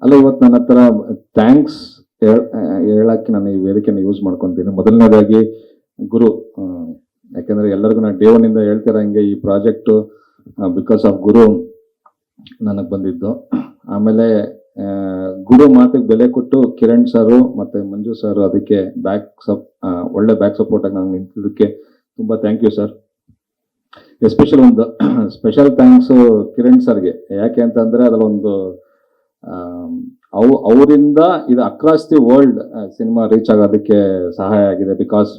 ಅಲ್ಲ, ಇವತ್ತು ನನ್ನ ಹತ್ರ ಥ್ಯಾಂಕ್ಸ್ ಹೇಳಕ್ಕೆ ನಾನು ಈ ವೇದಿಕೆನ ಯೂಸ್ ಮಾಡ್ಕೊತೀನಿ. ಮೊದಲನೇದಾಗಿ ಗುರು, ಯಾಕೆಂದ್ರೆ ಎಲ್ಲರಿಗೂ ನಾನು ಡೇ ಒನ್ ಇಂದ ಹೇಳ್ತೀರ ಹಂಗೆ ಈ ಪ್ರಾಜೆಕ್ಟು ಬಿಕಾಸ್ ಆಫ್ ಗುರು ನನಗೆ ಬಂದಿದ್ದು. ಆಮೇಲೆ ಗುರು ಮಾತಿಗೆ ಬೆಲೆ ಕೊಟ್ಟು ಕಿರಣ್ ಸರು ಮತ್ತೆ ಮಂಜು ಸರ್ ಅದಕ್ಕೆ ಒಳ್ಳೆ ಬ್ಯಾಕ್ ಸಪೋರ್ಟ್ ಆಗಿ ನಾನು ನಿಂತಿದ್ದಕ್ಕೆ ತುಂಬಾ ಥ್ಯಾಂಕ್ ಯು ಸರ್. ಎಸ್ಪೆಷಲ್ ಒಂದು ಸ್ಪೆಷಲ್ ಥ್ಯಾಂಕ್ಸ್ ಕಿರಣ್ ಸರ್ಗೆ. ಯಾಕೆ ಅಂತಂದ್ರೆ ಅದರೊಂದು ಅವರಿಂದ ಇದು across the world cinema reach ಆಗೋದಕ್ಕೆ ಸಹಾಯ ಆಗಿದೆ. ಬಿಕಾಸ್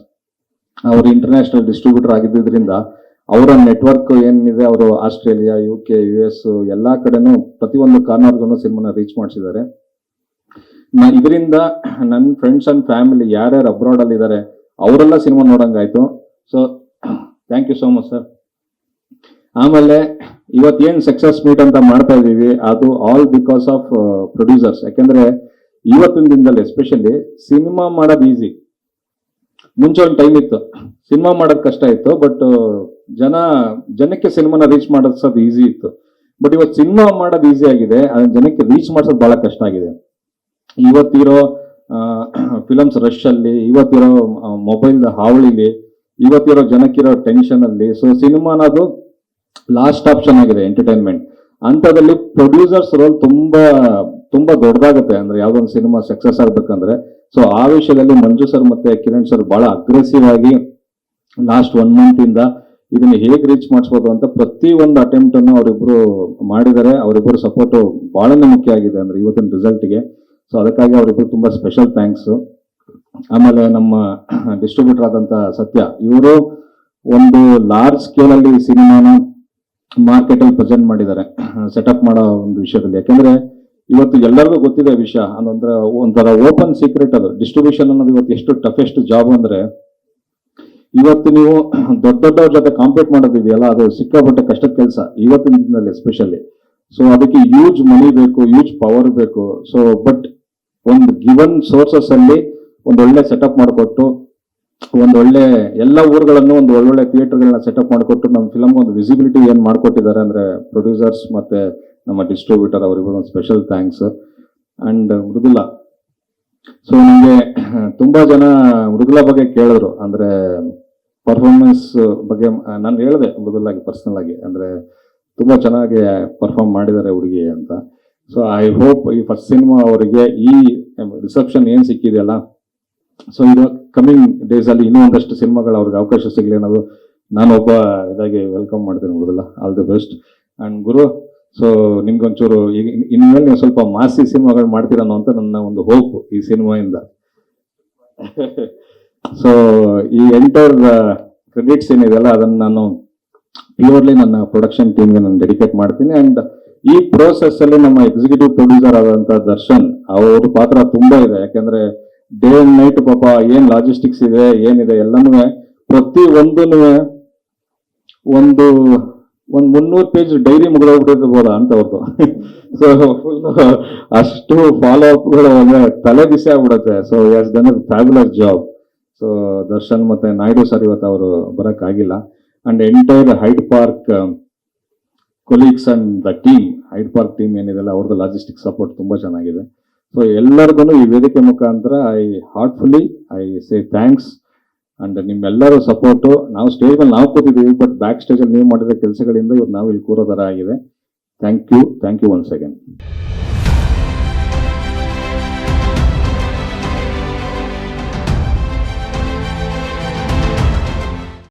ಅವರು ಇಂಟರ್ನ್ಯಾಷನಲ್ ಡಿಸ್ಟ್ರಿಬ್ಯೂಟರ್ ಆಗಿದ್ದರಿಂದ ಅವರ ನೆಟ್ವರ್ಕ್ ಏನಿದೆ, ಅವರು ಆಸ್ಟ್ರೇಲಿಯಾ, UK, US ಎಲ್ಲಾ ಕಡೆನೂ ಪ್ರತಿಯೊಂದು ಕಾರ್ನರ್ಗೂ ಸಿನಿಮಾನ ರೀಚ್ ಮಾಡಿಸಿದ್ದಾರೆ. ಇದರಿಂದ ನನ್ನ ಫ್ರೆಂಡ್ಸ್ ಅಂಡ್ ಫ್ಯಾಮಿಲಿ ಯಾರ್ಯಾರು ಅಬ್ರಾಡ್ ಅಲ್ಲಿ ಇದ್ದಾರೆ ಅವರೆಲ್ಲ ಸಿನಿಮಾ ನೋಡಂಗಾಯ್ತು. So thank you so much sir. ಆಮೇಲೆ ಇವತ್ತೇನು ಸಕ್ಸಸ್ ಮೀಟ್ ಅಂತ ಮಾಡ್ತಾ ಇದೀವಿ ಅದು ಆಲ್ ಬಿಕಾಸ್ ಆಫ್ ಪ್ರೊಡ್ಯೂಸರ್ಸ್. ಯಾಕೆಂದ್ರೆ ಇವತ್ತಿನ ದಿನದಲ್ಲಿ ಎಸ್ಪೆಷಲಿ ಸಿನಿಮಾ ಮಾಡೋದು ಈಸಿ. ಮುಂಚೆ ಒಂದು ಟೈಮ್ ಇತ್ತು ಸಿನಿಮಾ ಮಾಡೋದು ಕಷ್ಟ ಇತ್ತು, ಬಟ್ ಜನಕ್ಕೆ ಸಿನಿಮಾನ ರೀಚ್ ಮಾಡೋದು ಈಸಿ ಇತ್ತು. ಬಟ್ ಇವತ್ತು ಸಿನಿಮಾ ಮಾಡೋದು ಈಸಿ ಆಗಿದೆ, ಅದನ್ನ ಜನಕ್ಕೆ ರೀಚ್ ಮಾಡಿಸೋದು ಬಹಳ ಕಷ್ಟ ಆಗಿದೆ. ಇವತ್ತಿರೋ ಫಿಲಮ್ಸ್ ರಶ್ ಅಲ್ಲಿ, ಇವತ್ತಿರೋ ಮೊಬೈಲ್ ಹಾವಳಿಲಿ, ಇವತ್ತಿರೋ ಜನಕ್ಕಿರೋ ಟೆನ್ಷನ್ ಅಲ್ಲಿ, ಸೊ ಸಿನಿಮಾ ಅನ್ನೋದು ಲಾಸ್ಟ್ ಆಪ್ಷನ್ ಆಗಿದೆ ಎಂಟರ್ಟೈನ್ಮೆಂಟ್. ಅಂತದಲ್ಲಿ ಪ್ರೊಡ್ಯೂಸರ್ಸ್ ರೋಲ್ ತುಂಬಾ ದೊಡ್ಡದಾಗುತ್ತೆ. ಅಂದ್ರೆ ಯಾವ್ದೊಂದು ಸಿನಿಮಾ ಸಕ್ಸಸ್ ಆಗ್ಬೇಕಂದ್ರೆ. ಸೊ ಆ ವಿಷಯದಲ್ಲಿ ಮಂಜು ಸರ್ ಮತ್ತೆ ಕಿರಣ್ ಸರ್ ಬಹಳ ಅಗ್ರೆಸಿವ್ ಆಗಿ ಲಾಸ್ಟ್ 1 month ಇಂದ ಇದನ್ನ ಹೇಗೆ ರೀಚ್ ಮಾಡಿಸ್ಬೋದು ಅಂತ ಪ್ರತಿ ಒಂದು ಅಟೆಂಪ್ಟ್ ಅನ್ನು ಅವರಿಬ್ರು ಮಾಡಿದ್ದಾರೆ. ಅವರಿಬ್ಬರು ಸಪೋರ್ಟ್ ಬಹಳನೇ ಮುಖ್ಯ ಆಗಿದೆ ಅಂದ್ರೆ ಇವತ್ತಿನ ರಿಸಲ್ಟ್ಗೆ. ಸೊ ಅದಕ್ಕಾಗಿ ಅವರಿಬ್ರು ತುಂಬಾ ಸ್ಪೆಷಲ್ ಥ್ಯಾಂಕ್ಸ್. ಆಮೇಲೆ ನಮ್ಮ ಡಿಸ್ಟ್ರಿಬ್ಯೂಟರ್ ಆದಂತ ಸತ್ಯ, ಇವರು ಒಂದು ಲಾರ್ಜ್ ಸ್ಕೇಲ್ ಅಲ್ಲಿ ಸಿನಿಮಾನ ಮಾರ್ಕೆಟ್ ಅಲ್ಲಿ ಪ್ರೆಸೆಂಟ್ ಮಾಡಿದ್ದಾರೆ ಸೆಟಪ್ ಮಾಡೋ ಒಂದು ವಿಷಯದಲ್ಲಿ. ಯಾಕಂದ್ರೆ ಇವತ್ತು ಎಲ್ಲರಿಗೂ ಗೊತ್ತಿದೆ ವಿಷಯ, ಅಂದ್ರೆ ಒಂಥರ ಓಪನ್ ಸೀಕ್ರೆಟ್ ಅದು. ಡಿಸ್ಟ್ರಿಬ್ಯೂಷನ್ ಅನ್ನೋದು ಇವತ್ತು ಎಷ್ಟು ಟಫೆಸ್ಟ್ ಜಾಬ್ ಅಂದ್ರೆ, ಇವತ್ತು ನೀವು ದೊಡ್ಡವ್ರ ಜೊತೆ ಕಾಂಪೀಟ್ ಮಾಡೋದಿದೆಯಲ್ಲ, ಅದು ಸಿಕ್ಕಾಪಟ್ಟೆ ಕಷ್ಟದ ಕೆಲಸ ಇವತ್ತಿನ ದಿನದಲ್ಲಿ ಎಸ್ಪೆಷಲಿ. ಸೊ ಅದಕ್ಕೆ ಯೂಜ್ ಮನಿ ಬೇಕು, ಯೂಜ್ ಪವರ್ ಬೇಕು. ಸೊ ಬಟ್ ಒಂದು ಗಿವನ್ ಸೋರ್ಸಸ್ ಅಲ್ಲಿ ಒಂದೊಳ್ಳೆ ಸೆಟಪ್ ಮಾಡಿಕೊಟ್ಟು, ಒಂದೊಳ್ಳೆ ಎಲ್ಲ ಊರುಗಳನ್ನು ಒಂದು ಒಳ್ಳೊಳ್ಳೆ ಥಿಯೇಟರ್ಗಳನ್ನ ಸೆಟಪ್ ಮಾಡಿಕೊಟ್ಟು ನಮ್ಮ ಫಿಲಮ್ ಒಂದು ವಿಸಿಬಿಲಿಟಿ ಏನ್ ಮಾಡ್ಕೊಟ್ಟಿದ್ದಾರೆ ಅಂದ್ರೆ ಪ್ರೊಡ್ಯೂಸರ್ಸ್ ಮತ್ತೆ ನಮ್ಮ ಡಿಸ್ಟ್ರಿಬ್ಯೂಟರ್, ಅವರಿಗೂ ಒಂದು special thanks. And Mridula, so ನನಗೆ ತುಂಬಾ ಜನ ಮೃದುಲಾ ಬಗ್ಗೆ ಕೇಳಿದ್ರು, ಅಂದ್ರೆ ಪರ್ಫಾರ್ಮೆನ್ಸ್ ಬಗ್ಗೆ ನಾನು ಹೇಳಿದೆ ಮೃದುಲಾಗಿ ಪರ್ಸನಲ್ ಆಗಿ, ಅಂದ್ರೆ ತುಂಬಾ ಚೆನ್ನಾಗಿ ಪರ್ಫಾರ್ಮ್ ಮಾಡಿದ್ದಾರೆ ಹುಡುಗಿ ಅಂತ. ಸೊ ಐ ಹೋಪ್ ಈ ಫಸ್ಟ್ ಸಿನಿಮಾ ಅವರಿಗೆ ಈ ರಿಸೆಪ್ಷನ್ ಏನ್ ಸಿಕ್ಕಿದೆಯಲ್ಲ, ಸೊ ಇದು ಕಮಿಂಗ್ ಡೇಸ್ ಅಲ್ಲಿ ಇನ್ನೂ ಒಂದಷ್ಟು ಸಿನಿಮಾಗಳು ಅವ್ರಿಗೆ ಅವಕಾಶ ಸಿಗಲಿ ಅನ್ನೋದು ನಾನು ಒಬ್ಬ ಇದಾಗಿ ವೆಲ್ಕಮ್ ಮಾಡ್ತೀನಿ. Mridula, all the best. And Guru, so ನಿಮ್ಗೊಂಚೂರು ಇನ್ಮೇಲೆ ನೀವು ಸ್ವಲ್ಪ ಮಾಸಿ ಸಿನಿಮಾಗಳು ಮಾಡ್ತೀರನ್ನೋ ಅಂತ ನನ್ನ ಒಂದು ಹೋಪ್ ಈ ಸಿನಿಮಾಯಿಂದ. ಸೊ ಈ ಎಂಟರ್ ಕ್ರೆಡಿಟ್ಸ್ ಏನಿದೆಯಲ್ಲ ಅದನ್ನ ನಾನು ಪ್ಯೂರ್ಲಿ ನನ್ನ ಪ್ರೊಡಕ್ಷನ್ ಟೀಮ್ಗೆ ನಾನು ಡೆಡಿಕೇಟ್ ಮಾಡ್ತೀನಿ. ಅಂಡ್ ಈ ಪ್ರೋಸೆಸ್ ಅಲ್ಲಿ ನಮ್ಮ ಎಕ್ಸಿಕ್ಯೂಟಿವ್ ಪ್ರೊಡ್ಯೂಸರ್ ಆದಂತ ದರ್ಶನ್, ಅವ್ರ ಪಾತ್ರ ತುಂಬಾ ಇದೆ. ಯಾಕಂದ್ರೆ ಡೇ ಅಂಡ್ ನೈಟ್ ಪಾಪ ಏನ್ ಲಾಜಿಸ್ಟಿಕ್ಸ್ ಇದೆ ಏನಿದೆ ಎಲ್ಲನೂ ಪ್ರತಿ ಒಂದೂ ಒಂದು 300 ಪೇಜ್ ಡೈರಿ ಮುಗಿದೋಗ್ಬಿಟ್ಟಿರ್ಬೋದ ಅಂತ ಅವ್ರದ್ದು. ಸೊ ಫುಲ್ ಅಷ್ಟು ಫಾಲೋ ಅಪ್ಗಳು ತಲೆ ಬಿಸಿ ಆಗ್ಬಿಡುತ್ತೆ. So yes done a fabulous job. So Darshan ಮತ್ತೆ ನಾಯ್ಡು ಸರ್ ಇವತ್ತು ಅವರು ಬರಕ್ ಆಗಿಲ್ಲ. And entire Hyde Park colleagues and the team, Hyde Park team ಏನಿದೆಲ್ಲ ಅವ್ರದ್ದು ಲಾಜಿಸ್ಟಿಕ್ ಸಪೋರ್ಟ್ ತುಂಬಾ ಚೆನ್ನಾಗಿದೆ. ಸೊ ಎಲ್ಲರಿಗೂ ಈ ವೇದಿಕೆ ಮುಖಾಂತರ I heartfully I say thanks. And ನಿಮ್ಮೆಲ್ಲರೂ ಸಪೋರ್ಟು. ನಾವು ಸ್ಟೇಜ್ ಮೇಲೆ ನಾವು ಕೂತಿದ್ದೀವಿ, ಬಟ್ ಬ್ಯಾಕ್ ಸ್ಟೇಜ್ ಅಲ್ಲಿ ನೀವು ಮಾಡಿದ ಕೆಲಸಗಳಿಂದ ಇವತ್ತು ನಾವು ಇಲ್ಲಿ ಕೂರೋ ತರ ಆಗಿದೆ. Thank you once again.